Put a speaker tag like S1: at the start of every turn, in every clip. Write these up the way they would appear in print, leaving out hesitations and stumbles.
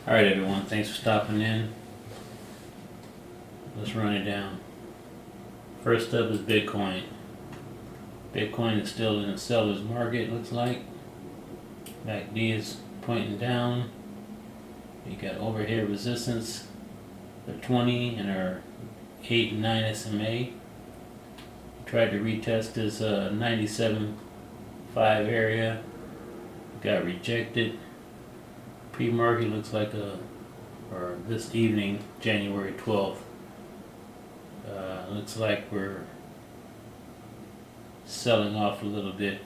S1: Alright everyone, thanks for stopping in. Let's run it down. First up is Bitcoin. Bitcoin is still in a seller's market, looks like. MACD is pointing down. You got overhead resistance, the 20 and our 8 and 9 SMA. Tried to retest this 97.5 area, got rejected. Pre-market looks like or this evening, January 12th, looks like we're selling off a little bit,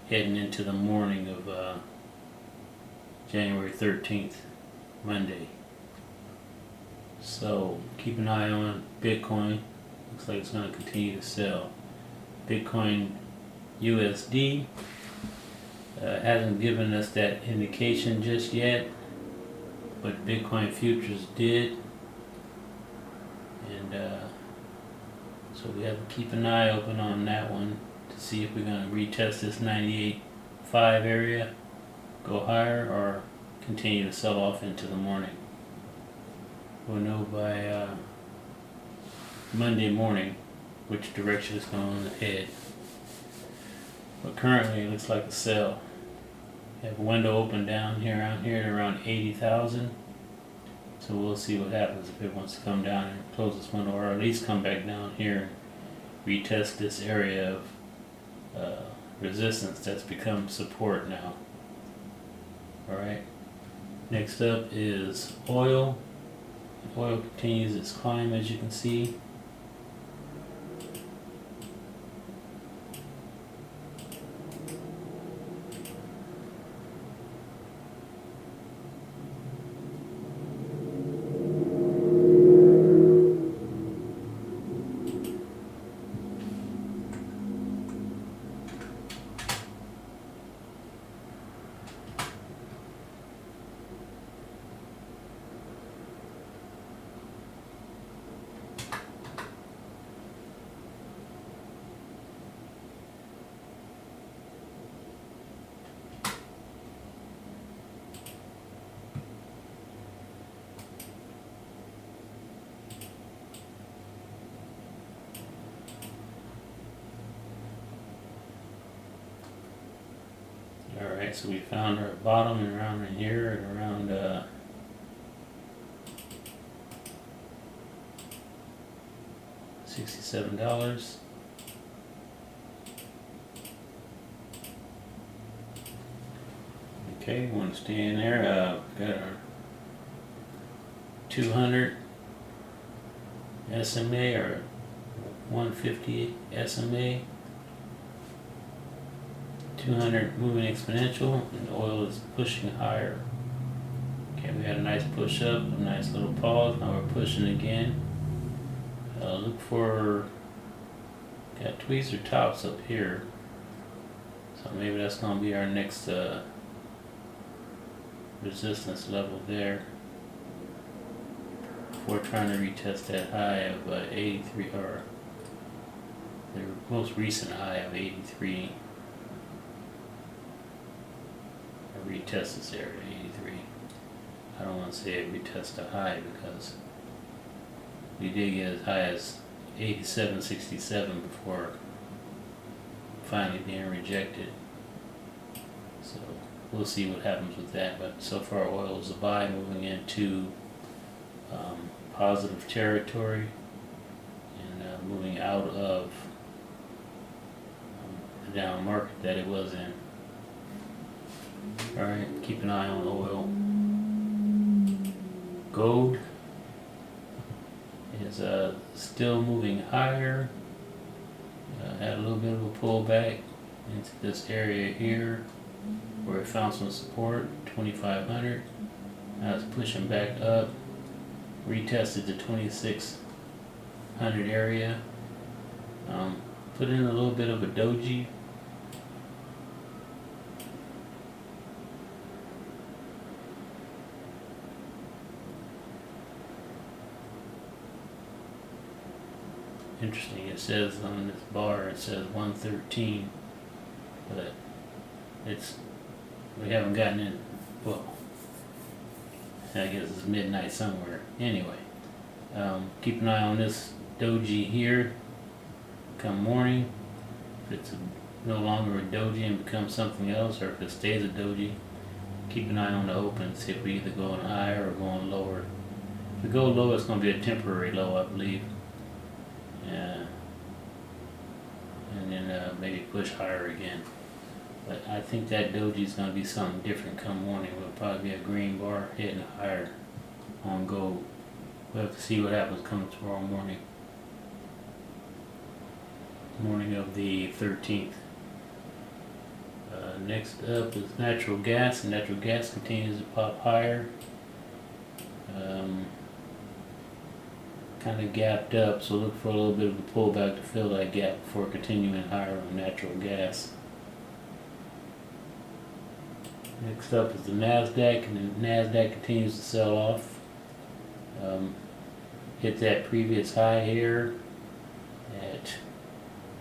S1: heading into the morning of January 13th, Monday. So keep an eye on Bitcoin. Looks like it's going to continue to sell. Bitcoin USD hasn't given us that indication just yet, but Bitcoin futures did, and so we have to keep an eye open on that one to see if we're going to retest this 98.5 area, go higher, or continue to sell off into the morning. We'll know by Monday morning which direction it's going to head. But currently it looks like a sell. We have a window open down here, around here at around 80,000. So we'll see what happens if it wants to come down and close this window, or at least come back down here and retest this area of resistance that's become support now. Alright. Next up is oil. Oil continues its climb, as you can see. Alright, so we found our bottom and around in here at around $67. Okay, we want to stay in there. Got our 200 SMA or 150 SMA. 200 moving exponential, and the oil is pushing higher. Okay, we had a nice push up, a nice little pause. Now we're pushing again. Look for, got tweezer tops up here, so maybe that's going to be our next resistance level there, before trying to retest that high of 83, or the most recent high of 83. Retest this area, 83. I don't want to say retest a high, because we did get as high as 87.67 before finally being rejected. So we'll see what happens with that. But so far oil is a buy, moving into positive territory, and moving out of the down market that it was in. Alright, keep an eye on oil. Gold is still moving higher. Had a little bit of a pullback into this area here, where it found some support, 2,500. Now it's pushing back up. Retested the 2,600 area. Put in a little bit of a doji. Interesting, it says on this bar, it says 113, but we haven't gotten in, well, I guess it's midnight somewhere. Anyway, keep an eye on this doji here. Come morning, if it's no longer a doji and becomes something else, or if it stays a doji, keep an eye on the open. See if we either going higher or going lower. If we go low, it's going to be a temporary low, I believe. Yeah. And then maybe push higher again. But I think that doji is going to be something different come morning. It'll probably be a green bar hitting higher on gold. We'll have to see what happens come tomorrow morning. Morning of the 13th. Next up is natural gas, and natural gas continues to pop higher. Kind of gapped up, so look for a little bit of a pullback to fill that gap before continuing higher on natural gas. Next up is the NASDAQ, and the NASDAQ continues to sell off. Hit that previous high here at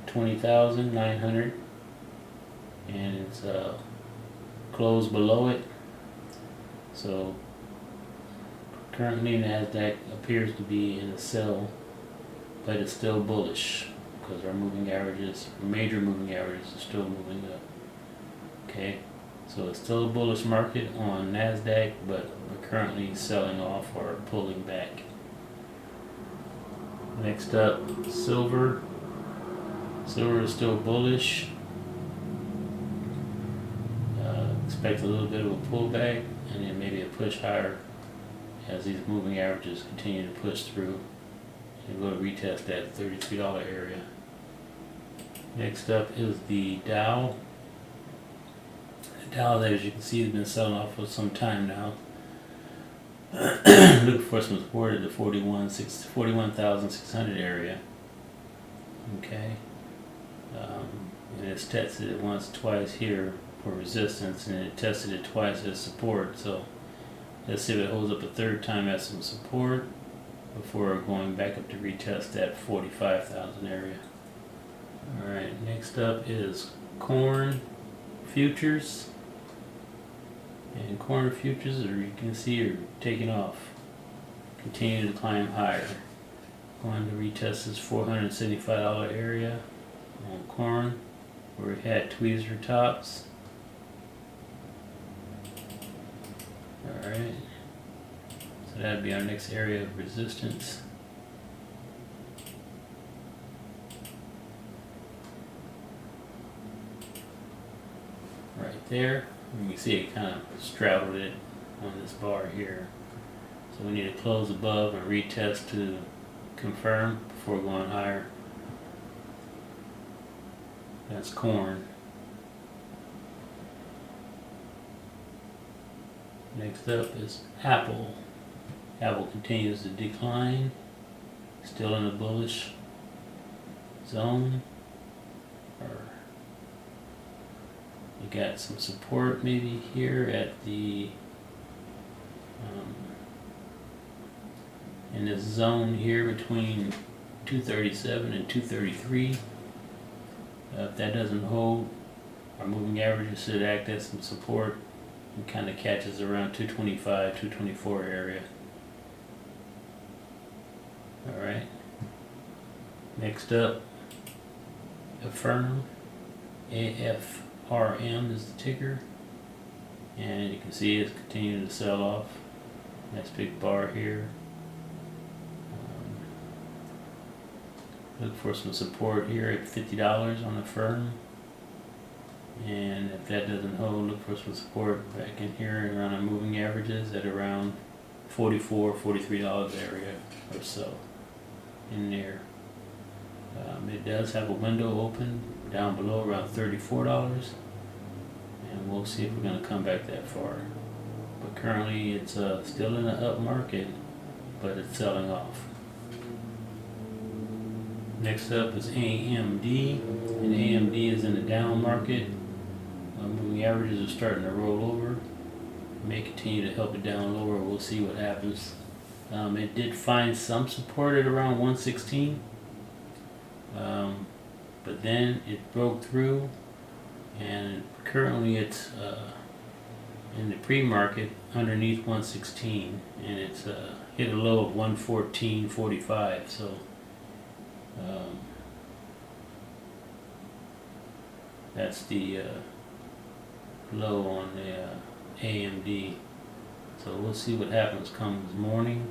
S1: 20,900, and it's closed below it. So currently NASDAQ appears to be in a sell, but it's still bullish because our moving averages, major moving averages, are still moving up. Okay, so it's still a bullish market on NASDAQ, but we're currently selling off or pulling back. Next up, silver. Silver is still bullish. Expect a little bit of a pullback and then maybe a push higher as these moving averages continue to push through and go to retest that $33 area. Next up is the Dow. The Dow, as you can see, has been selling off for some time now. Looking for some support at the 41,600 area. Okay. And it's tested it once, twice here for resistance, and it tested it twice as support. So let's see if it holds up a third time as some support before going back up to retest that 45,000 area. Alright, next up is corn futures. And corn futures, as you can see, are taking off. Continue to climb higher. Going to retest this $475 area on corn, where we had tweezer tops. Alright, so that'd be our next area of resistance. Right there, and we see it kind of straddled it on this bar here. So we need to close above and retest to confirm before going higher. That's corn. Next up is Apple. Apple continues to decline, still in the bullish zone. We got some support maybe here at the in this zone here between 237 and 233. If that doesn't hold, our moving averages should act as some support and kind of catches around 225, 224 area. Alright. Next up, Affirm. AFRM is the ticker. And you can see it's continuing to sell off. Nice big bar here. Look for some support here at $50 on the firm, and if that doesn't hold, look for some support back in here around our moving averages at around $44, $43 area or so in there. It does have a window open down below around $34, and we'll see if we're going to come back that far. But currently it's still in the up market, but it's selling off. Next up is AMD, and AMD is in the down market. Moving averages are starting to roll over. May continue to help it down lower. We'll see what happens. It did find some support at around 116, but then it broke through, and currently it's in the pre-market underneath 116, and it's hit a low of 114.45. So that's the low on the AMD. So we'll see what happens comes morning,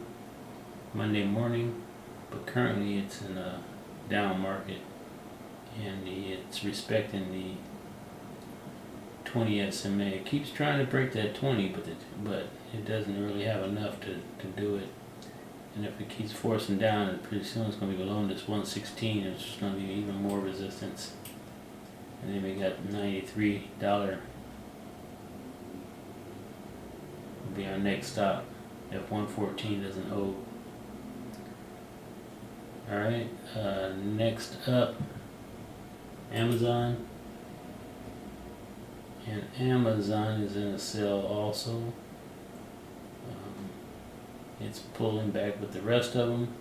S1: Monday morning. But currently it's in a down market, and it's respecting the 20 SMA. It keeps trying to break that 20, but it doesn't really have enough to do it. And if it keeps forcing down, pretty soon it's going to be below this 116. It's just going to be even more resistance. And then we got $93. Will be our next stop if 114 doesn't hold. Alright, next up, Amazon. And Amazon is in a sell also. It's pulling back with the rest of them.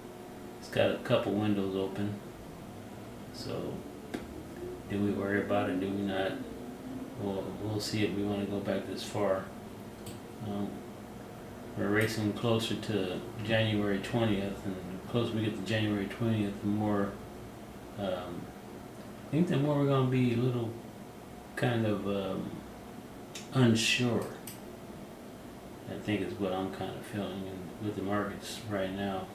S1: It's got a couple windows open. So, do we worry about it? Do we not? We'll see if we want to go back this far. We're racing closer to January 20th, and the closer we get to January 20th, the more, I think the more we're going to be a little kind of unsure. I think is what I'm kind of feeling with the markets right now.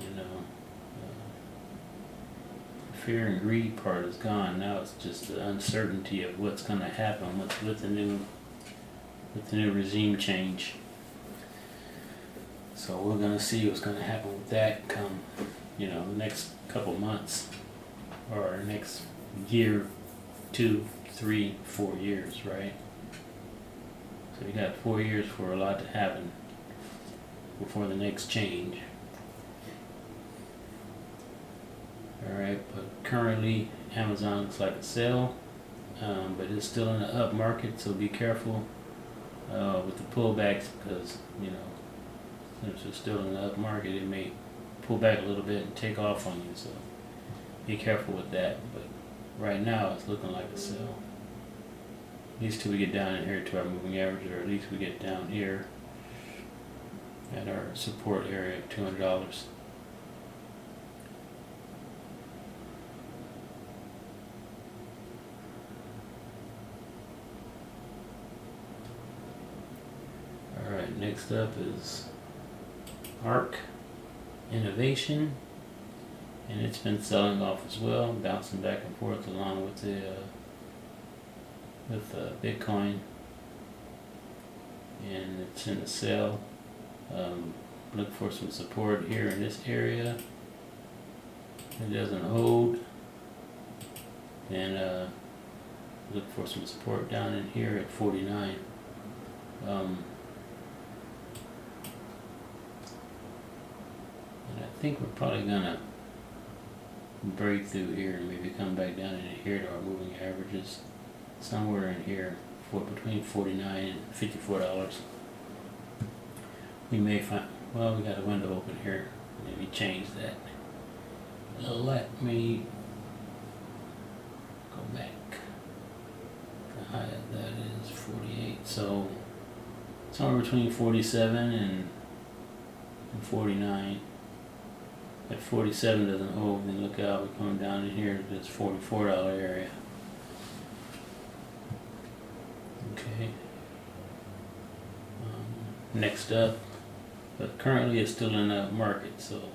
S1: You know, the fear and greed part is gone. Now it's just the uncertainty of what's going to happen with the new regime change. So we're going to see what's going to happen with that come, the next couple months, or next year, 2, 3, 4 years, right? So you got 4 years for a lot to happen before the next change. Alright, but currently Amazon looks like a sell, but it's still in the up market, so be careful with the pullbacks, because since it's still in the up market, it may pull back a little bit and take off on you, so be careful with that. But right now it's looking like a sell. At least till we get down in here to our moving average, or at least we get down here at our support area of $200. Alright, next up is ARC Innovation, and it's been selling off as well, bouncing back and forth along with the Bitcoin, and it's in the sell. Look for some support here in this area. If it doesn't hold, then look for some support down in here at 49. And I think we're probably gonna break through here and maybe come back down in here to our moving averages, somewhere in here, between $49 and $54. We may find, well, we got a window open here, maybe change that. Let me go back. The high of that is 48, so somewhere between 47 and 49. If 47 doesn't hold, then look out, we're coming down in here to this $44 area. Okay. Next up, but currently it's still in the market, so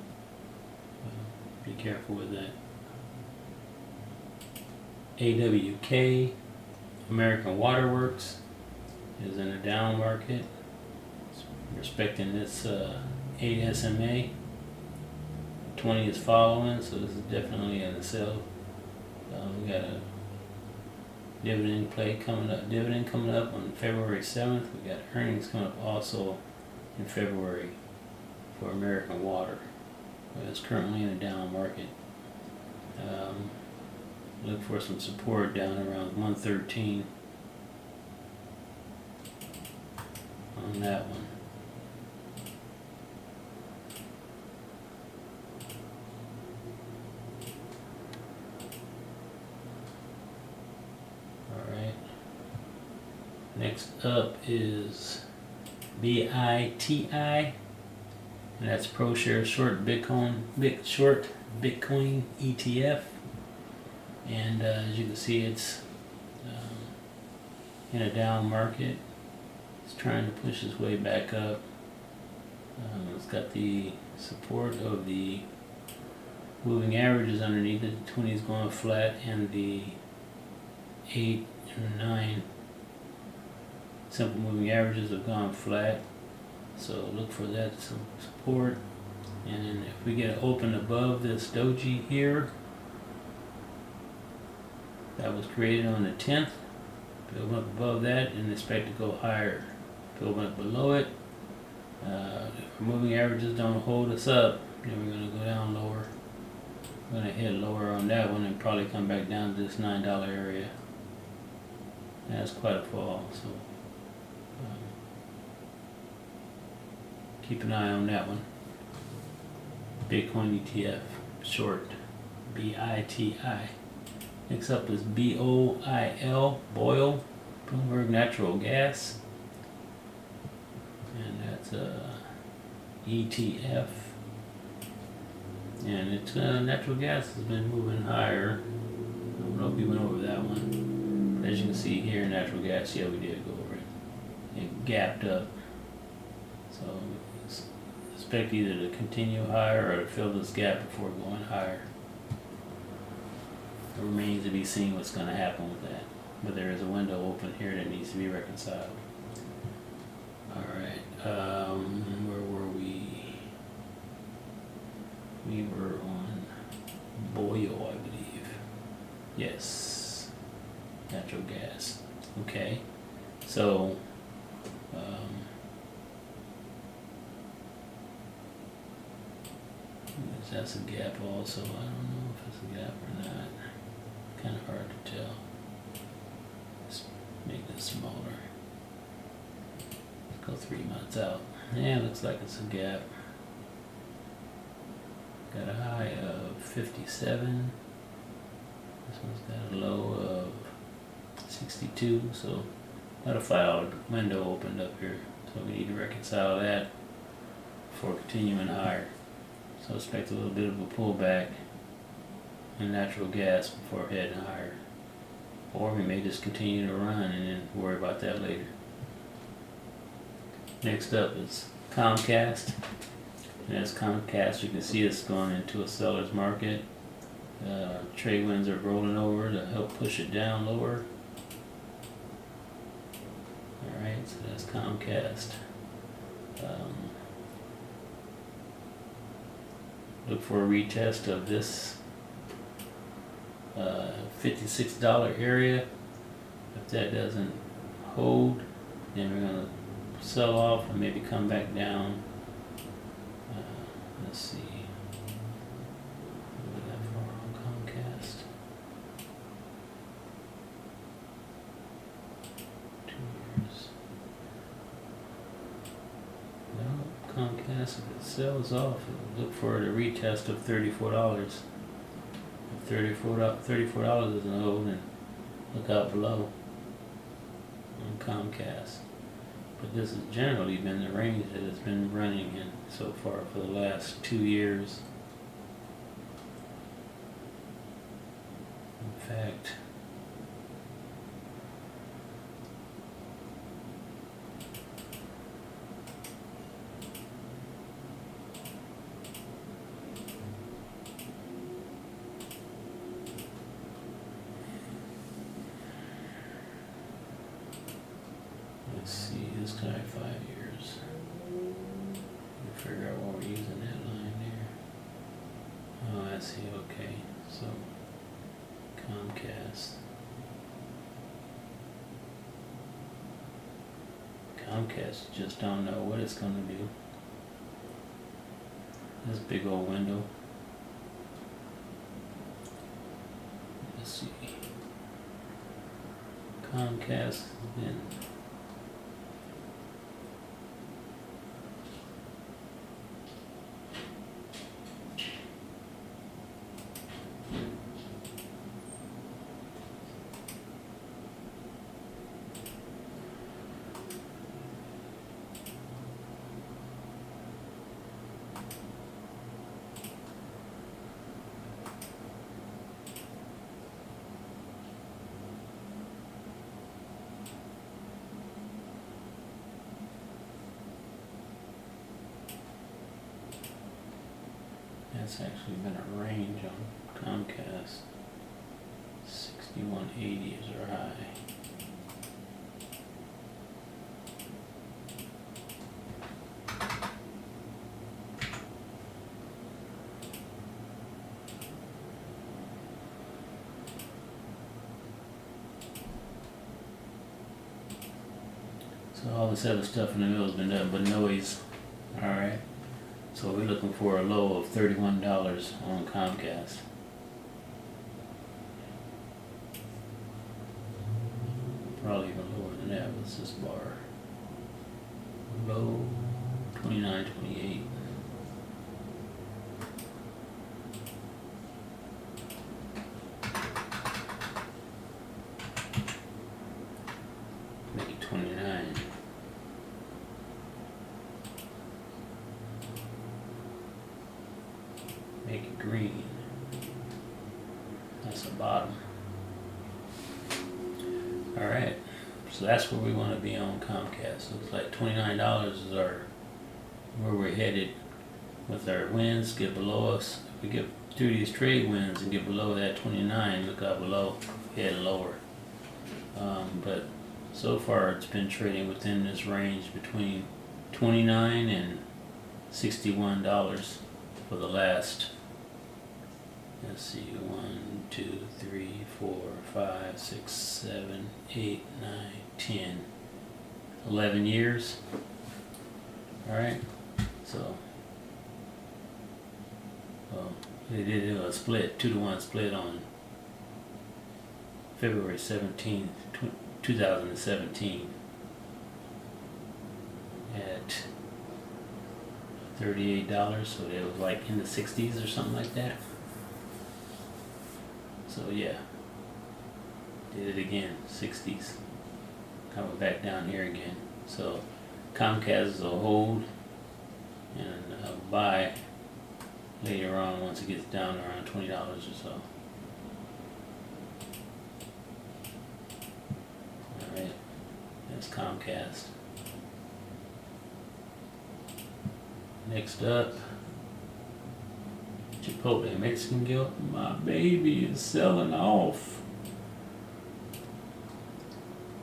S1: be careful with that. AWK, American Waterworks, is in a down market, respecting this 8 SMA. 20 is following, so this is definitely in the sell. We got a dividend coming up on February 7th. We got earnings coming up also in February for American Water. It's currently in a down market. Look for some support down around 113 on that one. Next up is BITI, and that's ProShares Short Bitcoin ETF. And as you can see, it's in a down market. It's trying to push its way back up. It's got the support of the moving averages underneath it. The 20 is going flat, and the 8 and 9 simple moving averages have gone flat. So look for that support. And then if we get open above this doji here, that was created on the 10th. If we open up above that and expect to go higher. If we open up below it, if our moving averages don't hold us up, then we're going to go down lower. We're going to hit lower on that one and probably come back down to this $9 area. That's quite a fall, so keep an eye on that one. Bitcoin ETF, short, BITI. Next up is BOIL, Boil, Bloomberg Natural Gas. And that's ETF. And it's natural gas has been moving higher. I don't know if we went over that one. But as you can see here, natural gas, yeah, we did go over it. It gapped up. So expect either to continue higher or to fill this gap before going higher. It remains to be seen what's going to happen with that. But there is a window open here that needs to be reconciled. Alright, where were we? We were on Boil, I believe. Yes, natural gas. Okay, so that's a gap also. I don't know if it's a gap or not. Kind of hard to tell. Let's make this smaller. Let's go 3 months out. Yeah, looks like it's a gap. Got a high of 57. This one's got a low of 62. So got a $5 window opened up here. So we need to reconcile that before continuing higher. So expect a little bit of a pullback in natural gas before heading higher. Or we may just continue to run and then worry about that later. Next up is Comcast. And as Comcast, you can see it's going into a seller's market. Trade winds are rolling over to help push it down lower. Alright, so that's Comcast. Look for a retest of this $56 area. If that doesn't hold, then we're going to sell off and maybe come back down. Let's see. Look at that far on Comcast. 2 years. No, Comcast, if it sells off, look for a retest of $34. If $34 isn't hold, then look out below on Comcast. But this has generally been the range that it's been running in so far for the last 2 years. In fact, let's see, this guy 5 years. We'll figure out why we're using that line there. Oh, I see, okay. So, Comcast. Comcast just don't know what it's going to do. This big old window. Let's see. Comcast has been That's actually been a range on Comcast. 6180 is our high. So all this other stuff in the middle has been nothing but noise. Alright. So we're looking for a low of $31 on Comcast. Probably even lower than that. What's this bar? Low 29.28. Make it 29. Make it green. That's the bottom. Alright, so that's where we want to be on Comcast. Looks like $29 is where we're headed with our wins. Get below us. If we get through these trade wins and get below that 29, look out below, head lower. But so far it's been trading within this range between $29 and $61 for the last, let's see, 1, 2, 3, 4, 5, 6, 7, 8, 9, 10, 11 years. Alright, so they did a split, 2-to-1 split on February 17th, 2017 at $38, so it was like in the 60s or something like that. So yeah, did it again, 60s, coming back down here again. So Comcast is a hold and a buy later on once it gets down around $20 or so. Alright, that's Comcast. Next up, Chipotle Mexican Guilt. My baby is selling off.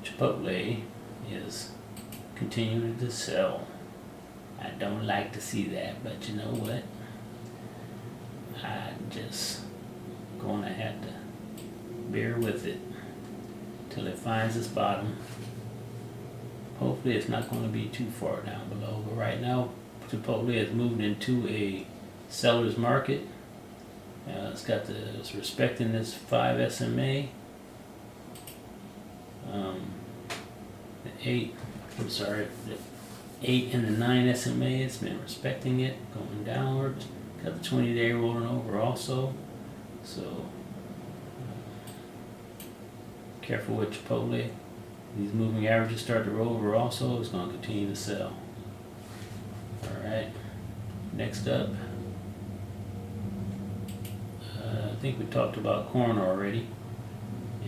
S1: Chipotle is continuing to sell. I don't like to see that, but you know what? I just gonna have to bear with it till it finds its bottom. Hopefully it's not going to be too far down below, but right now Chipotle has moved into a seller's market. It's respecting this 5 SMA. The 8 and the 9 SMA, it's been respecting it, going downwards. Got the 20-day rolling over also. So careful with Chipotle. These moving averages start to roll over also, it's going to continue to sell. Alright, next up, I think we talked about corn already.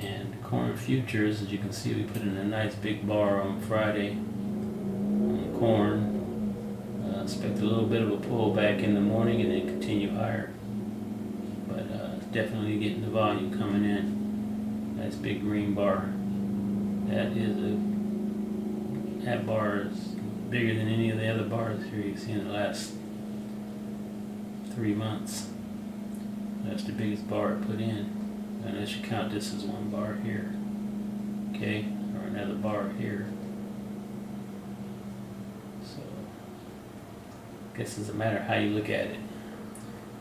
S1: And corn futures, as you can see, we put in a nice big bar on Friday on corn. Expect a little bit of a pullback in the morning and then continue higher. But definitely getting the volume coming in. Nice big green bar. That bar is bigger than any of the other bars here you've seen in the last 3 months. That's the biggest bar I put in. Unless you count this as one bar here. Okay, or another bar here. So, I guess it's a matter of how you look at it.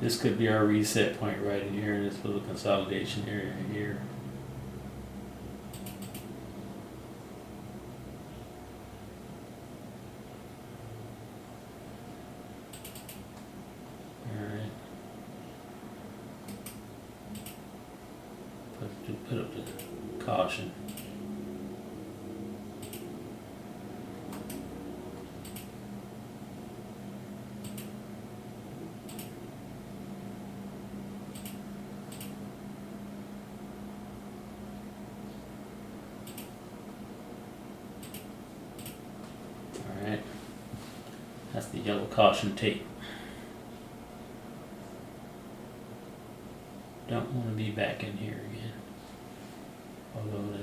S1: This could be our reset point right in here in this little consolidation area here. Put up the caution. Alright, that's the yellow caution tape. don't want to be back in here again. Although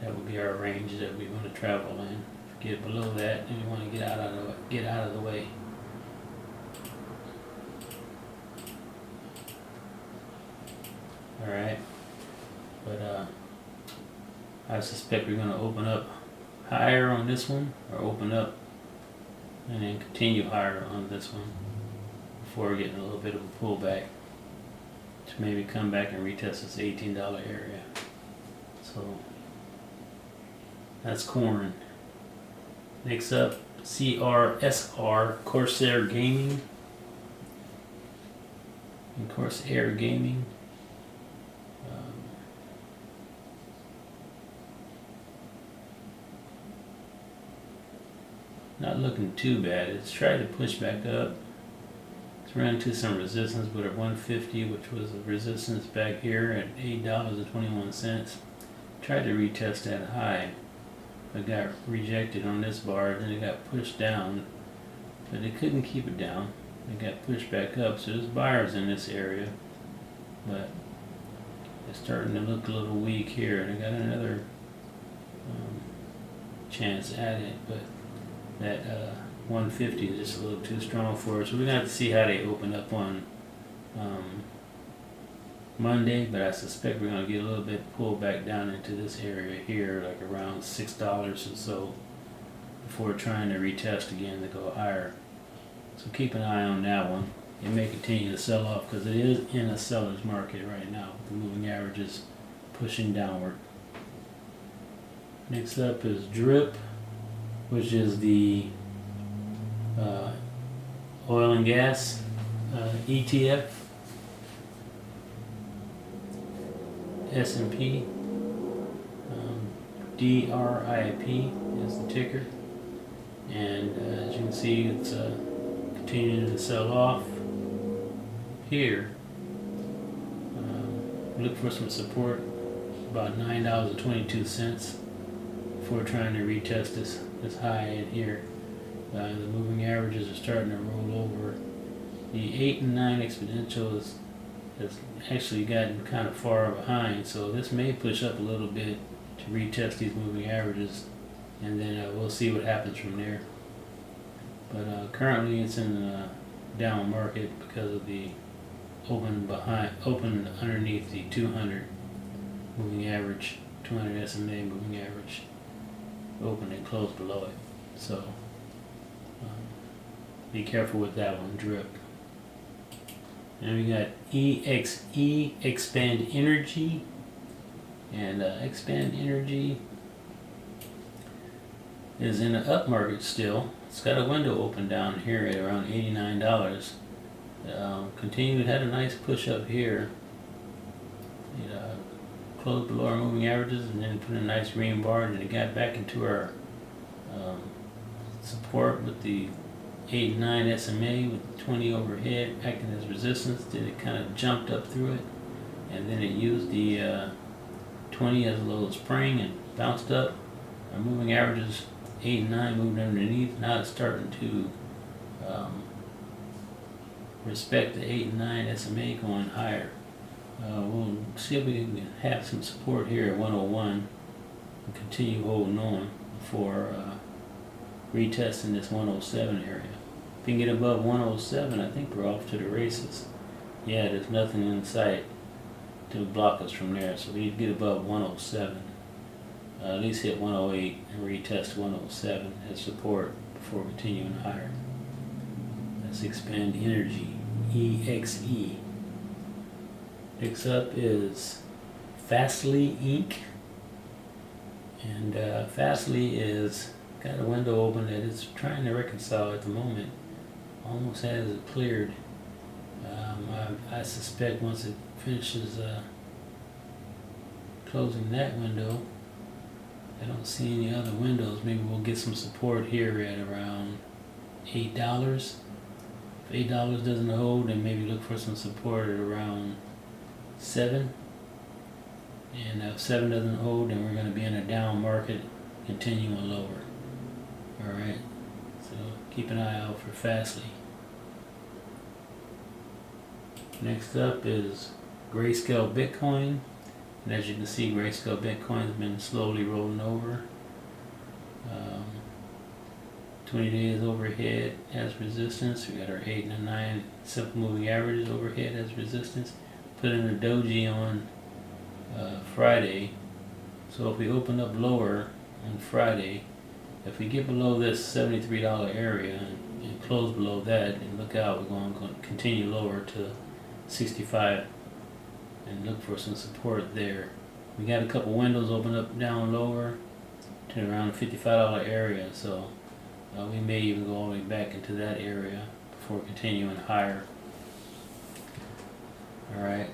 S1: that would be our range that we want to travel in. If we get below that, then we want to get out of the way. All right, but I suspect we're going to open up higher on this one, or open up and then continue higher on this one before getting a little bit of a pullback to maybe come back and retest this $18 area. So that's corn. Next up, CRSR, Corsair Gaming. And Corsair Gaming. Not looking too bad. It's tried to push back up. It's run into some resistance, but at 150, which was the resistance back here at $8.21. Tried to retest that high, but got rejected on this bar. Then it got pushed down, but they couldn't keep it down. It got pushed back up. So there's buyers in this area, but it's starting to look a little weak here. And I got another chance at it, but that 150 is just a little too strong for us. So we're going to have to see how they open up on Monday, but I suspect we're going to get a little bit pulled back down into this area here, like around $6 or so, before trying to retest again to go higher. So keep an eye on that one. It may continue to sell off because it is in a seller's market right now. The moving averages pushing downward. Next up is DRIP, which is the oil and gas ETF. S&P. DRIP is the ticker. And as you can see, it's continuing to sell off here. Look for some support about $9.22 before trying to retest this high in here. The moving averages are starting to roll over. The 8 and 9 exponential has actually gotten kind of far behind, so this may push up a little bit to retest these moving averages, and then we'll see what happens from there. But currently it's in a down market because of the open underneath the 200 moving average, 200 SMA moving average, open and close below it. So be careful with that one, DRIP. And we got EXE, Expand Energy, and Expand Energy is in an up market still. It's got a window open down here at around $89. Continued, had a nice push up here. It closed below our moving averages and then put a nice green bar, and then it got back into our support with the 8 and 9 SMA with 20 overhead acting as resistance. Then it kind of jumped up through it, and then it used the 20 as a little spring and bounced up. Our moving averages 8 and 9 moved underneath. Now it's starting to respect the 8 and 9 SMA going higher. We'll see if we can have some support here at 101 and continue holding on for retesting this 107 area. If we can get above 107, I think we're off to the races. Yeah, there's nothing in sight to block us from there, so we need to get above 107. At least hit 108 and retest 107 as support before continuing higher. Let's Expand Energy, EXE. Next up is Fastly Inc. And Fastly is got a window open that it's trying to reconcile at the moment. Almost has it cleared. I suspect once it finishes closing that window, I don't see any other windows. Maybe we'll get some support here at around $8. If $8 doesn't hold, then maybe look for some support at around 7. And if 7 doesn't hold, then we're going to be in a down market, continuing lower. Alright, so keep an eye out for Fastly. Next up is Grayscale Bitcoin. And as you can see, Grayscale Bitcoin has been slowly rolling over. 20 days overhead as resistance. We got our 8 and 9 simple moving averages overhead as resistance. Put in a doji on Friday. So if we open up lower on Friday, if we get below this $73 area and close below that, and look out, we're going to continue lower to 65 and look for some support there. We got a couple windows open up down lower to around the $55 area, so we may even go all the way back into that area before continuing higher. Alright,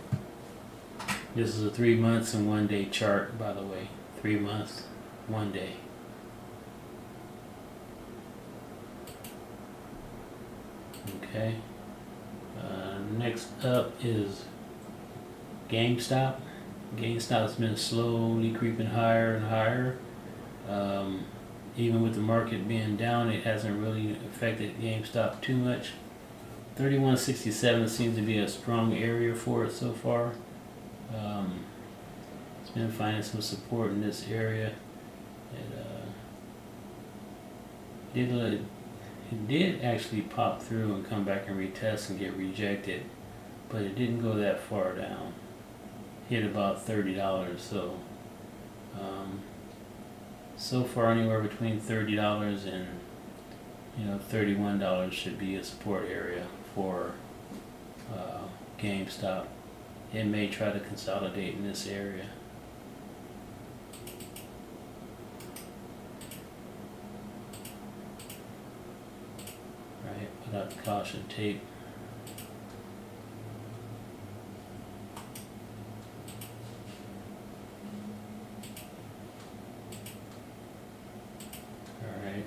S1: this is a 3 months and 1 day chart, by the way. 3 months, 1 day. Okay, next up is GameStop. GameStop's been slowly creeping higher and higher. Even with the market being down, it hasn't really affected GameStop too much. 31.67 seems to be a strong area for it so far. It's been finding some support in this area. It did actually pop through and come back and retest and get rejected, but it didn't go that far down. Hit about $30, so so far anywhere between $30 and $31 should be a support area for GameStop. It may try to consolidate in this area. Right, without the caution tape. Alright.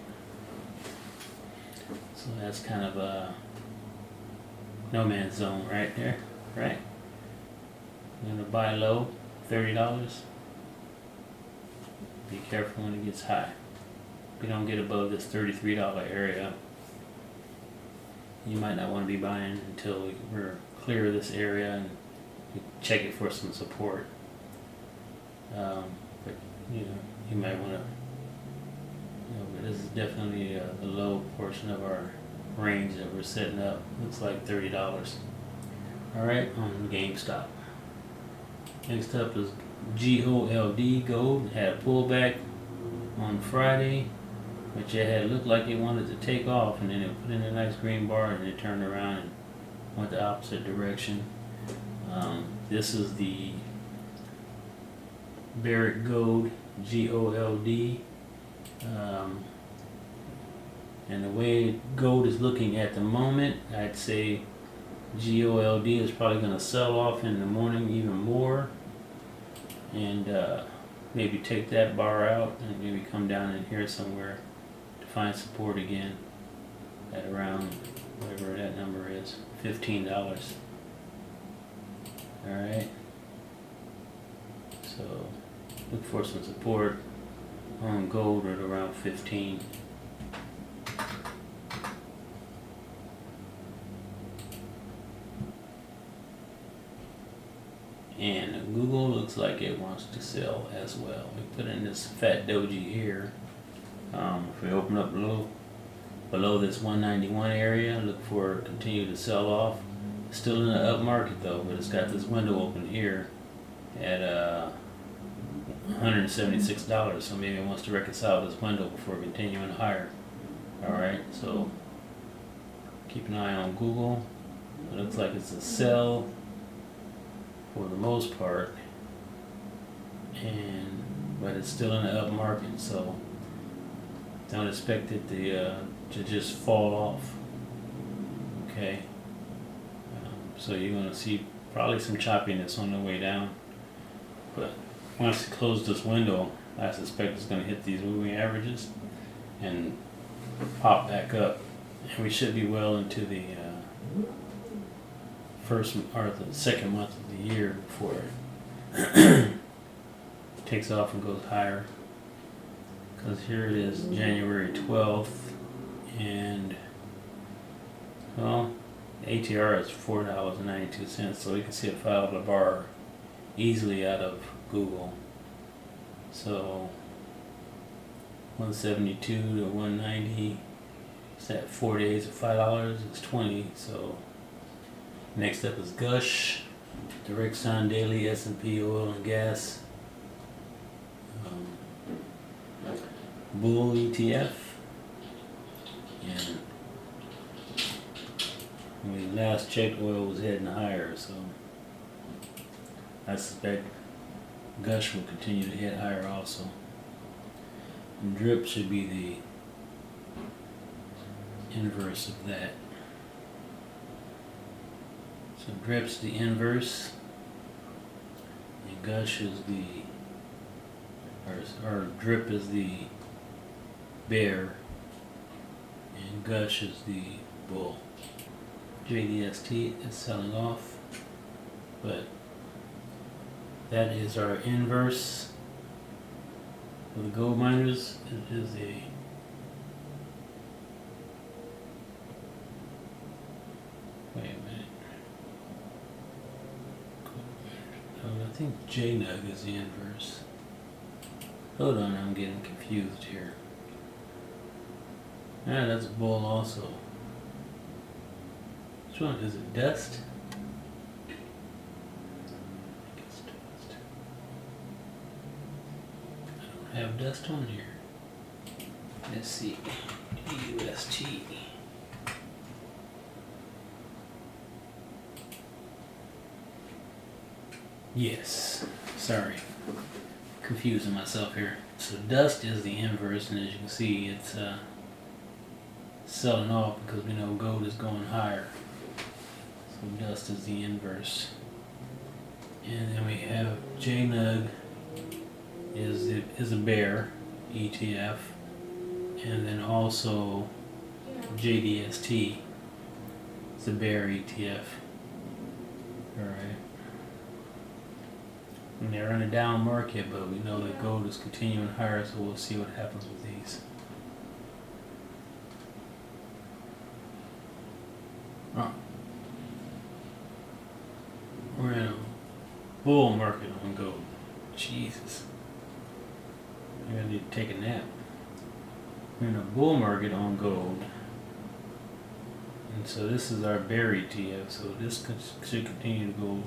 S1: So that's kind of a no man's zone right there, right? I'm gonna buy low, $30. Be careful when it gets high. If we don't get above this $33 area, you might not want to be buying until we're clear of this area and check it for some support. But you might want to. But this is definitely the low portion of our range that we're setting up. Looks like $30. All right, on GameStop. Next up is GOLD, gold. Had a pullback on Friday, which it had looked like it wanted to take off, and then it put in a nice green bar and it turned around and went the opposite direction. This is the Barrick Gold, GOLD. And the way gold is looking at the moment, I'd say GOLD is probably going to sell off in the morning even more, and maybe take that bar out and maybe come down in here somewhere to find support again at around whatever that number is, $15. Alright, so look for some support on gold at around 15. And Google looks like it wants to sell as well. We put in this fat doji here. If we open up below this 191 area, look for it to continue to sell off. Still in the up market though, but it's got this window open here at $176, so maybe it wants to reconcile this window before continuing higher. Alright, so keep an eye on Google. It looks like it's a sell for the most part, but it's still in the up market, so don't expect it to just fall off. Okay, so you're going to see probably some choppiness on the way down, but once it closes this window, I suspect it's going to hit these moving averages and pop back up, and we should be well into the first or the second month of the year before it takes off and goes higher. Because here it is, January 12th, and well, ATR is $4.92, so we can see a $5 bar easily out of Google. So 172 to 190. Is that 4 days of $5? It's 20. So next up is Gush, Direct Sun Daily, S&P Oil and Gas, Bull ETF, and when we last checked, oil was heading higher, so I suspect Gush will continue to head higher also. And Drip should be the inverse of that. So Drip's the inverse, and Gush is the, or Drip is the bear, and Gush is the bull. JDST is selling off, but that is our inverse. For the gold miners, it is a wait a minute. I think JNUG is the inverse. Hold on, I'm getting confused here. Ah, that's a bull also. Which one? Is it dust? It's dust. I don't have dust on here. Let's see. DUST. Yes. Sorry. Confusing myself here. So dust is the inverse, and as you can see, it's selling off because we know gold is going higher. So dust is the inverse. And then we have JNUG is a bear ETF, and then also JDST is a bear ETF. Alright. And they're in a down market, but we know that gold is continuing higher, so we'll see what happens with these. Oh. We're in a bull market on gold. Jesus. I'm gonna need to take a nap. We're in a bull market on gold. And so this is our bear ETF, so this should continue to go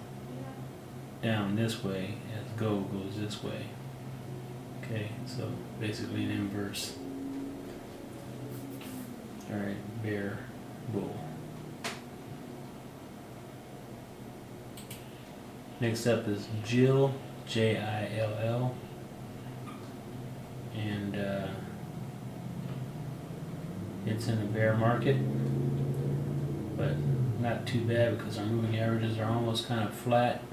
S1: down this way as gold goes this way. Okay, so basically an inverse. Alright, bear, bull. Next up is Jill, Jill, and it's in a bear market, but not too bad because our moving averages are almost kind of flat.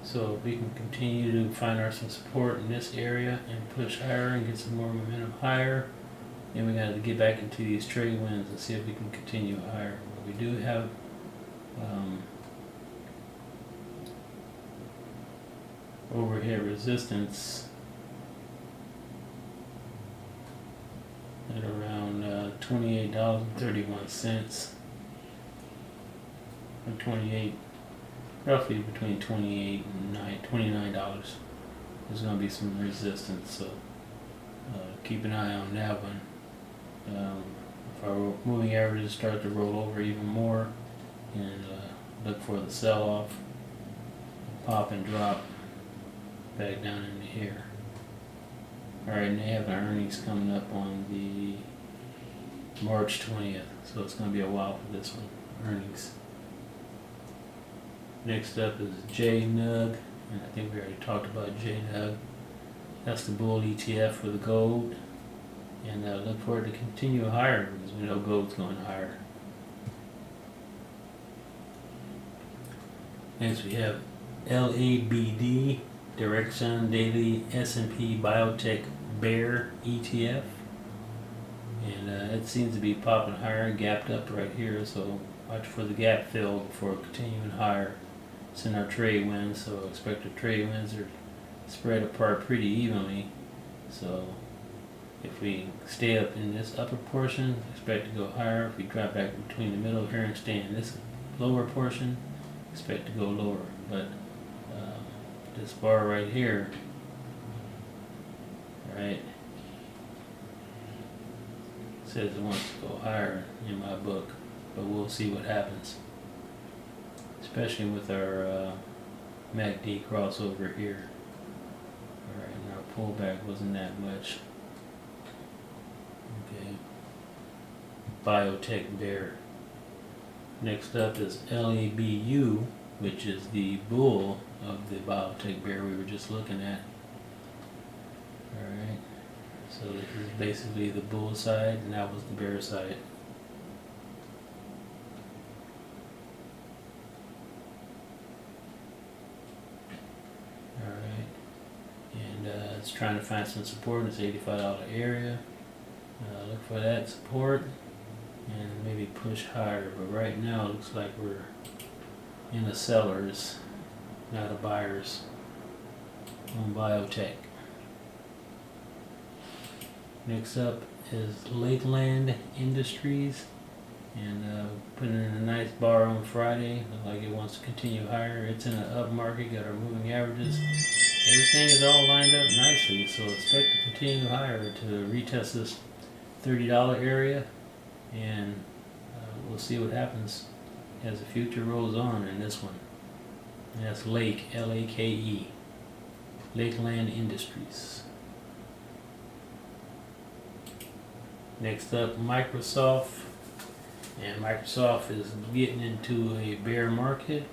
S1: So if we can continue to find some support in this area and push higher and get some more momentum higher, then we got to get back into these trade winds and see if we can continue higher. But we do have overhead resistance at around $28.31, or 28, roughly between $28 and $29. There's going to be some resistance, so keep an eye on that one. If our moving averages start to roll over even more, and look for the sell-off, pop and drop back down into here. Alright, and they have our earnings coming up on the March 20th, so it's going to be a while for this one, earnings. Next up is JNUG, and I think we already talked about JNUG. That's the bull ETF for the gold, and look for it to continue higher because we know gold's going higher. Next we have LABD, Direct Sun Daily S&P Biotech Bear ETF, and it seems to be popping higher, gapped up right here, so watch for the gap fill before continuing higher. It's in our trade winds, so expect the trade winds are spread apart pretty evenly, so If we stay up in this upper portion, expect to go higher. If we drop back between the middle here and stay in this lower portion, expect to go lower. But this bar right here, right, says it wants to go higher in my book, but we'll see what happens, especially with our MACD crossover here. Alright, and our pullback wasn't that much. Okay, biotech bear. Next up is LABU, which is the bull of the biotech bear we were just looking at. Alright, so this is basically the bull side, and that was the bear side. Alright, and it's trying to find some support in this $85 area. Look for that support and maybe push higher, but right now it looks like we're in the sellers, not the buyers on biotech. Next up is Lakeland Industries, and putting in a nice bar on Friday. Looks like it wants to continue higher. It's in an up market, got our moving averages. Everything is all lined up nicely, so expect to continue higher to retest this $30 area, and we'll see what happens as the future rolls on in this one. And that's Lake, L-A-K-E, Lakeland Industries. Next up, Microsoft, and Microsoft is getting into a bear market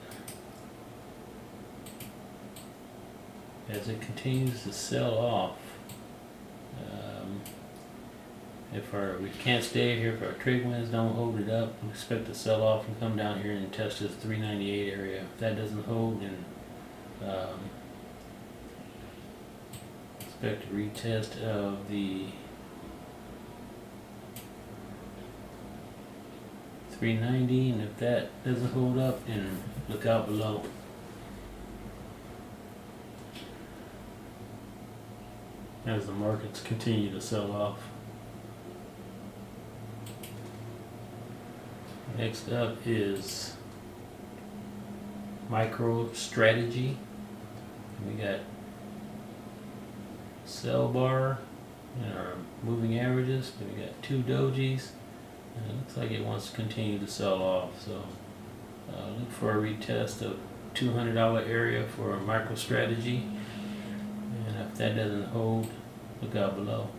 S1: as it continues to sell off. If we can't stay here, if our trade winds don't hold it up, we expect to sell off and come down here and test this 398 area. If that doesn't hold, then expect a retest of the 390, and if that doesn't hold up, then look out below. As the markets continue to sell off. Next up is MicroStrategy. We got sell bar and our moving averages. We got two dojis, and it looks like it wants to continue to sell off. So look for a retest of $200 area for MicroStrategy, and if that doesn't hold, look out below.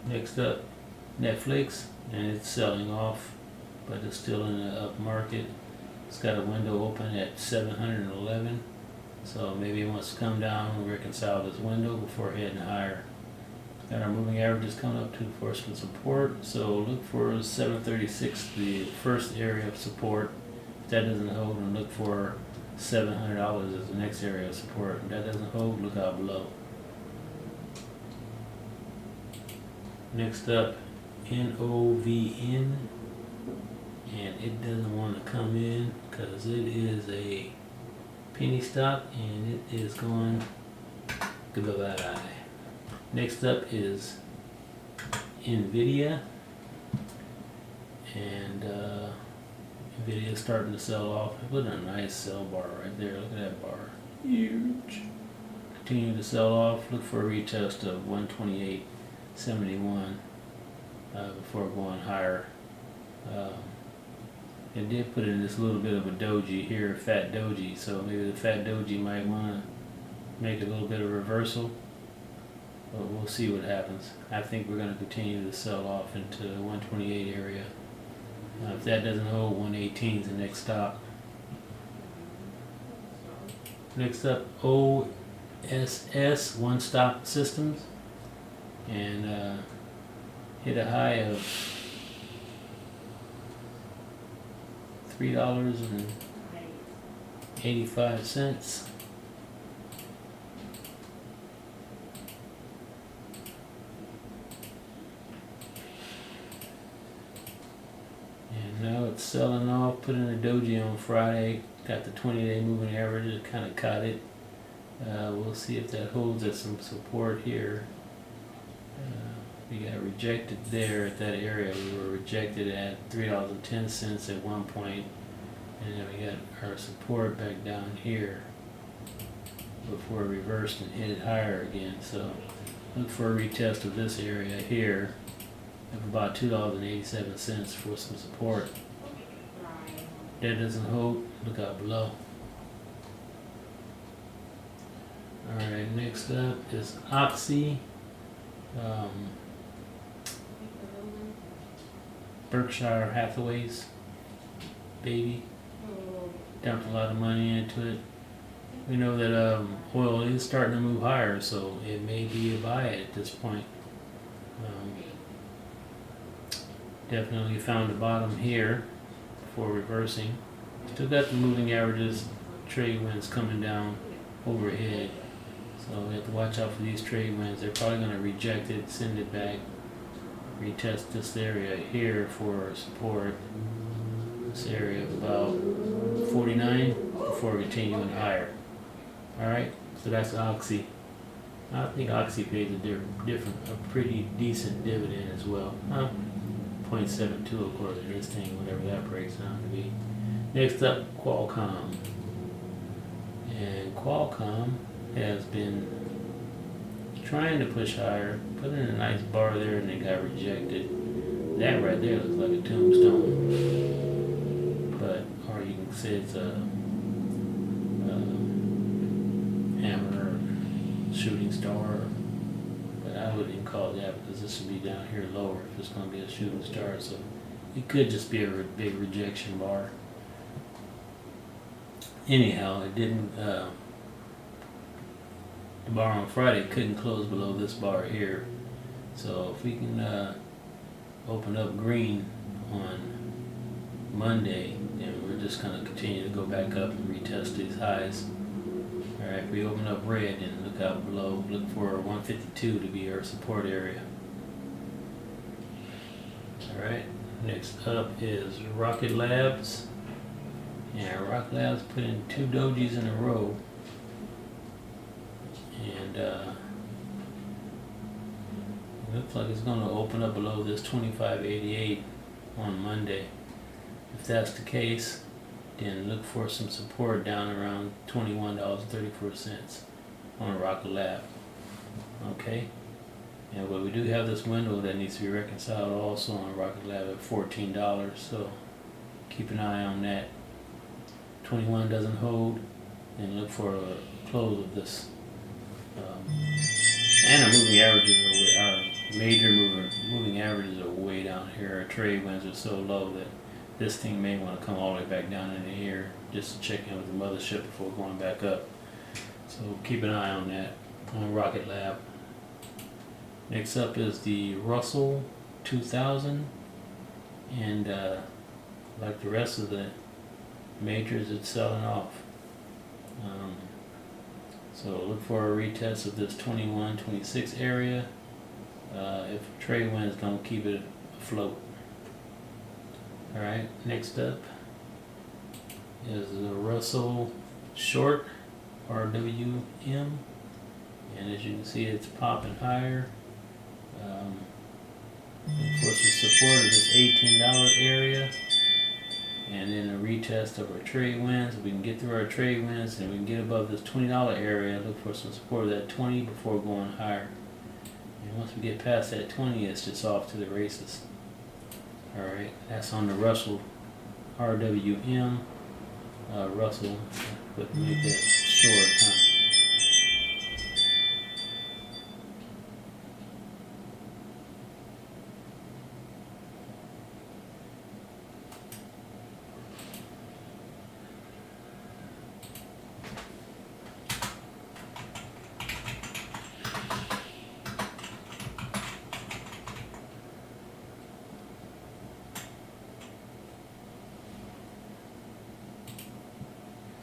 S1: Next up, Netflix, and it's selling off, but it's still in the up market. It's got a window open at 711, so maybe it wants to come down and reconcile this window before heading higher. Got our moving averages coming up for some support, so look for 736, the first area of support. If that doesn't hold, and look for $700 as the next area of support. If that doesn't hold, look out below. Next up, NOVN, and it doesn't want to come in because it is a penny stock and it is going goodbye. Next up is NVIDIA, and NVIDIA is starting to sell off. I put in a nice sell bar right there. Look at that bar, huge. Continue to sell off. Look for a retest of 128.71 before going higher. It did put in this little bit of a doji here, fat doji, so maybe the fat doji might want to make a little bit of reversal, but we'll see what happens. I think we're going to continue to sell off into the 128 area. If that doesn't hold, 118 is the next stop. Next up, OSS, One Stop Systems, and hit a high of $3.85. And now it's selling off. Put in a doji on Friday. Got the 20-day moving average. It kind of caught it. We'll see if that holds at some support here. We got rejected there at that area. We were rejected at $3.10 at one point, and then we got our support back down here before it reversed and hit higher again. So look for a retest of this area here of about $2.87 for some support. If that doesn't hold, look out below. Alright, next up is Oxy. Berkshire Hathaway's baby. Dumped a lot of money into it. We know that oil is starting to move higher, so it may be a buy at this point. Definitely found the bottom here before reversing. Still got the moving averages, trade winds coming down overhead. So we have to watch out for these trade winds. They're probably going to reject it, send it back, retest this area here for support. This area of about 49 before continuing higher. Alright, so that's Oxy. I think Oxy pays a pretty decent dividend as well. 0.72 according to this thing, whatever that breaks down to be. Next up, Qualcomm. And Qualcomm has been trying to push higher, put in a nice bar there, and it got rejected. That right there looks like a tombstone. But, or you can say it's a hammer, shooting star. But I wouldn't even call it that because this would be down here lower if it's going to be a shooting star. So it could just be a big rejection bar. Anyhow, it didn't. The bar on Friday couldn't close below this bar here. So if we can open up green on Monday, then we're just going to continue to go back up and retest these highs. Alright, if we open up red and look out below, look for 152 to be our support area. Alright, next up is Rocket Labs. Yeah, Rocket Labs put in 2 dojis in a row. And it looks like it's going to open up below this 25.88 on Monday. If that's the case, then look for some support down around $21.34 on Rocket Lab. Okay? And but we do have this window that needs to be reconciled also on Rocket Lab at $14, so keep an eye on that. 21 doesn't hold, and look for a close of this. And our moving averages our major moving averages are way down here. Our trade winds are so low that this thing may want to come all the way back down into here just to check in with the mothership before going back up. So keep an eye on that on Rocket Lab. Next up is the Russell 2000, and like the rest of the majors, it's selling off. So look for a retest of this 21-26 area if trade winds don't keep it afloat. Alright, next up is the Russell Short, RWM, and as you can see it's popping higher. Look for some support of this $18 area, and then a retest of our trade winds. If we can get through our trade winds and we can get above this $20 area, look for some support of that 20 before going higher. And once we get past that 20, it's just off to the races. Alright, that's on the Russell RWM. Russell, but make that short, huh?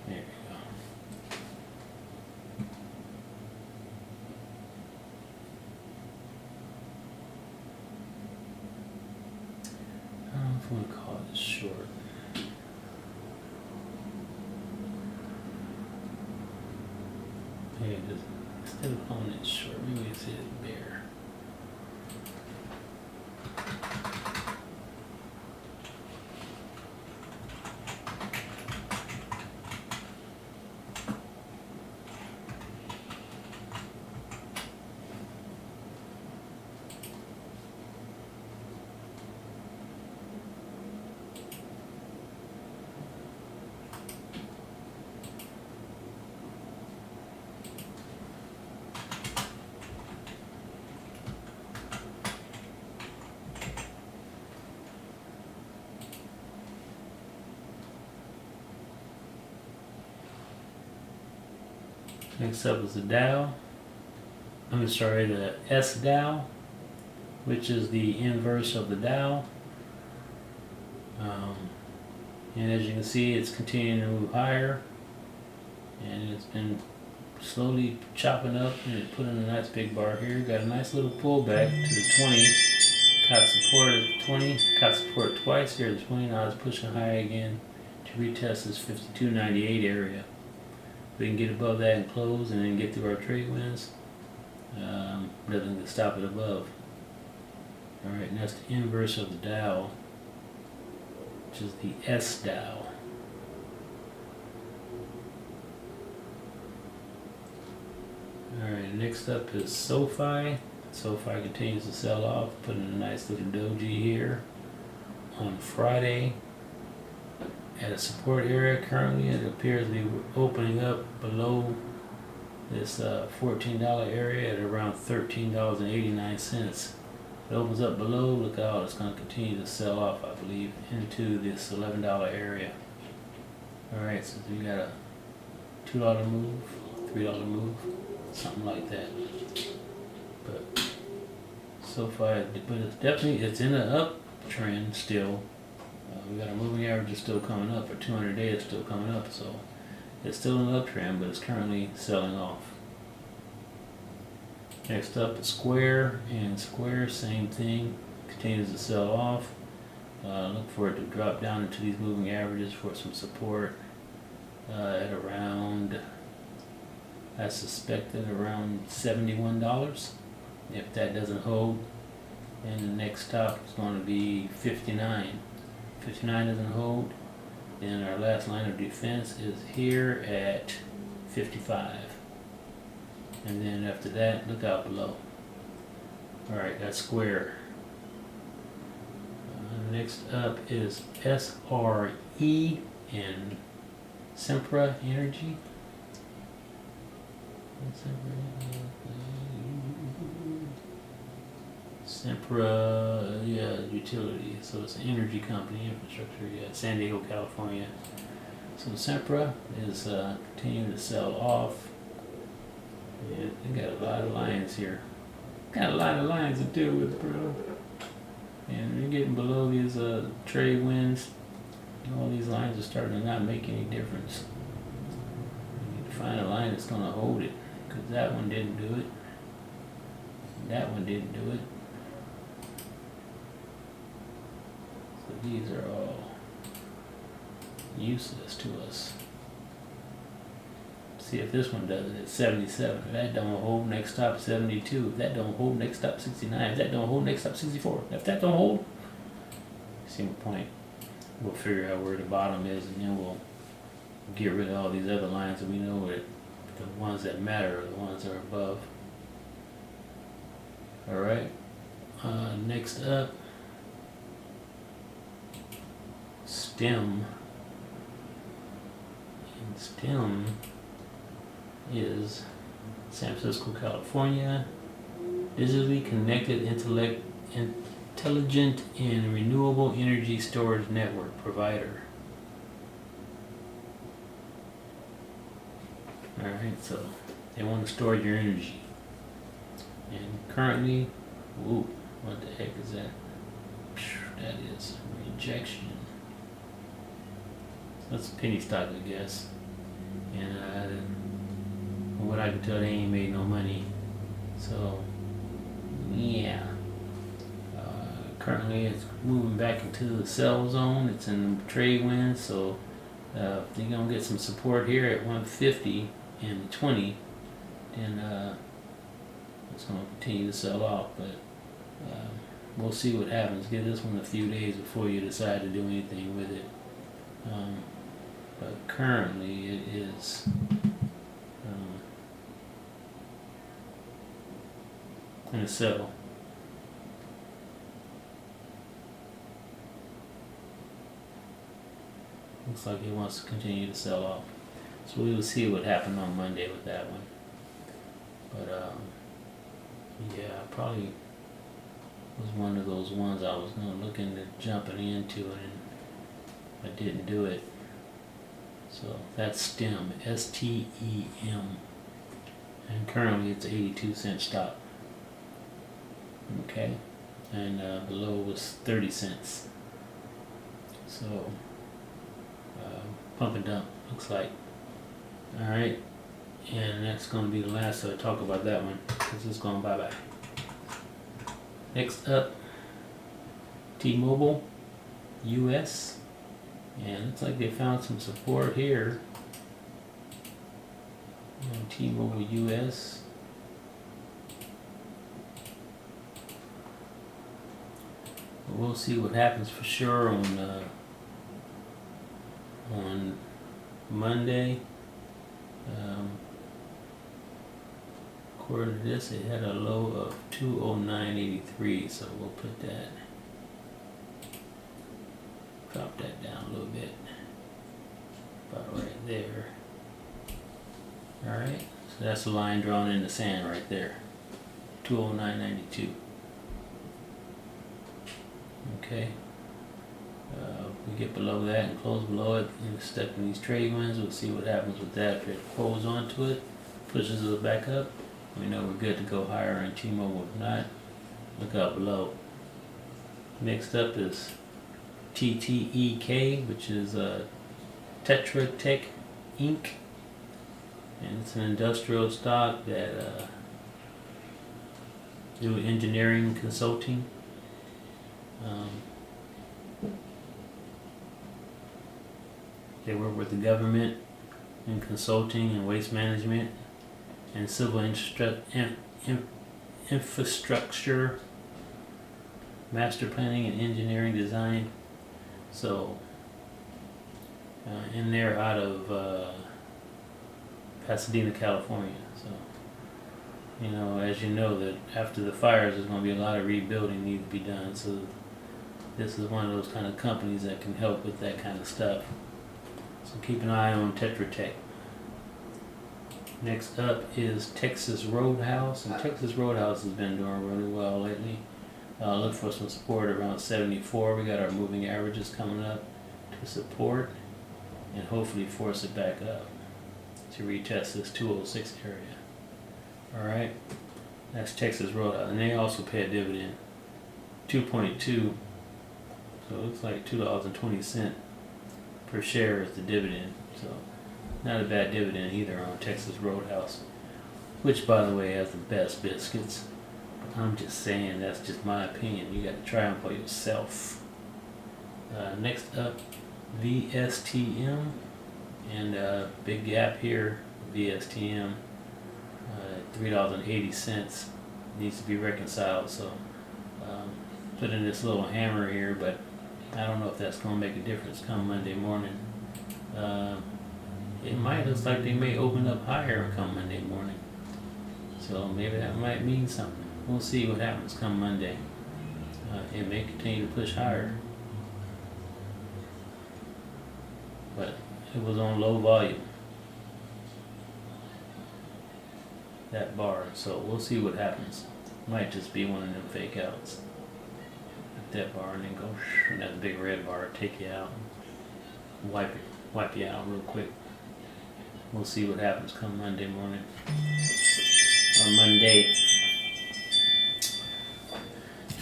S1: There you go. I don't know if we want to call it short. maybe just instead of calling it short, maybe it's bear. Next up is the Dow. I'm sorry, the S Dow, which is the inverse of the Dow. And as you can see, it's continuing to move higher, and it's been slowly chopping up, and it put in a nice big bar here. Got a nice little pullback to the 20. Caught support at 20. Caught support twice here at the 20. Now it's pushing high again to retest this 52.98 area. We can get above that and close, and then get through our trade wins. Nothing to stop it above. Alright, and that's the inverse of the Dow, which is the S Dow. Alright, next up is SoFi. SoFi continues to sell off, putting a nice little doji here on Friday at a support area. Currently it appears to be opening up below this $14 area at around $13.89. It opens up below, look out, it's going to continue to sell off, I believe, into this $11 area. Alright, so we got a $2 move, $3 move, something like that. But SoFi, but it's definitely, it's in an uptrend still. We got a moving average is still coming up, or 200 days still coming up, so it's still an uptrend, but it's currently selling off. Next up is Square, and Square, same thing, continues to sell off. Look for it to drop down into these moving averages for some support at around, I suspected around $71. If that doesn't hold, then the next stop is going to be 59. 59 doesn't hold, then our last line of defense is here at 55. And then after that, look out below. Alright, that's Square. Next up is SRE and Sempra Energy. Sempra, yeah, utility. So it's an energy company, infrastructure, yeah, San Diego, California. So Sempra is continuing to sell off. Yeah, they got a lot of lines here. Got a lot of lines to deal with, bro. And we're getting below these trade wins. All these lines are starting to not make any difference. You need to find a line that's going to hold it, because that one didn't do it. That one didn't do it. So these are all useless to us. See if this one does it at 77. If that don't hold, next stop 72. If that don't hold, next stop 69. If that don't hold, next stop 64. If that don't hold, see my point. We'll figure out where the bottom is, and then we'll get rid of all these other lines, and we know that the ones that matter are the ones that are above. Alright, next up, STEM. And STEM is San Francisco, California, digitally connected intelligent and renewable energy storage network provider. Alright, so they want to store your energy. And currently, ooh, what the heck is that? That is rejection. That's a penny stock, I guess. And from what I can tell, they ain't made no money. So, yeah. Currently, it's moving back into the sell zone. It's in trade wins, so they're gonna get some support here at 150 and 20. and it's going to continue to sell off. But we'll see what happens. Give this one a few days before you decide to do anything with it. But currently it is in a sell. Looks like he wants to continue to sell off. So we will see what happened on Monday with that one. But yeah, probably was one of those ones I was gonna look into jumping into it, and I didn't do it. So that's STEM, STEM, and currently it's 82-cent stock. Okay, and below was 30 cents. So pump and dump looks like. All right, and that's going to be the last, so I talk about that one because it's going bye-bye. Next up, T-Mobile US, and looks like they found some support here on T-Mobile US. We'll see what happens for sure on Monday. According to this, it had a low of 209.83, so we'll put that, drop that down a little bit, about right there. Alright, so that's a line drawn in the sand right there, 209.92. Okay, we get below that and close below it and step in these trade winds. We'll see what happens with that. If it holds onto it, pushes it back up, we know we're good to go higher in T-Mobile. If not, look out below. Next up is TTEK, which is Tetra Tech Inc. And it's an industrial stock that do engineering consulting. They work with the government in consulting and waste management and civil infrastructure, master planning and engineering design. So, and they're out of Pasadena, California. So, you know, as you know, that after the fires, there's going to be a lot of rebuilding need to be done. So, this is one of those kind of companies that can help with that kind of stuff. So keep an eye on Tetra Tech. Next up is Texas Roadhouse, and Texas Roadhouse has been doing really well lately. Look for some support around 74. We got our moving averages coming up to support and hopefully force it back up to retest this 206 area. Alright, that's Texas Roadhouse, and they also pay a dividend, 2.2, so it looks like $2.20 per share is the dividend. So not a bad dividend either on Texas Roadhouse, which by the way has the best biscuits. But I'm just saying, that's just my opinion. You got to try them for yourself. Next up, VSTM, and big gap here. VSTM, $3.80 needs to be reconciled. So put in this little hammer here, but I don't know if that's going to make a difference come Monday morning. It might look like they may open up higher come Monday morning. So maybe that might mean something. We'll see what happens come Monday. It may continue to push higher. But it was on low volume, that bar. So we'll see what happens. Might just be one of them fake outs. That bar and then go, and that big red bar take you out, wipe you out real quick. We'll see what happens come Monday morning, or Monday.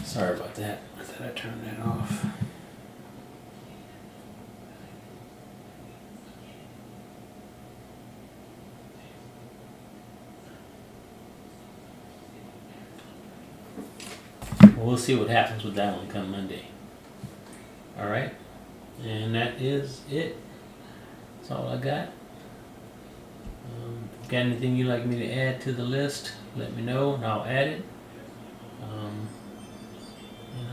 S1: Sorry about that. I thought I turned that off. We'll see what happens with that one come Monday. Alright, and that is it. That's all I got. Got anything you'd like me to add to the list? Let me know and I'll add it. And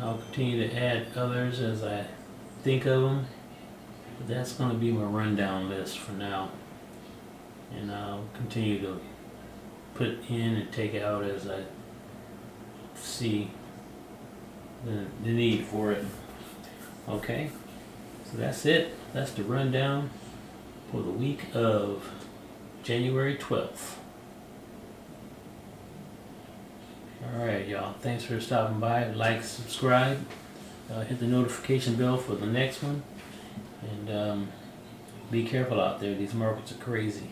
S1: I'll continue to add others as I think of them. But that's going to be my rundown list for now. And I'll continue to put in and take out as I see the need for it. Okay, so that's it. That's the rundown for the week of January 12th. Alright, y'all. Thanks for stopping by. Like, subscribe, hit the notification bell for the next one. And be careful out there. These markets are crazy.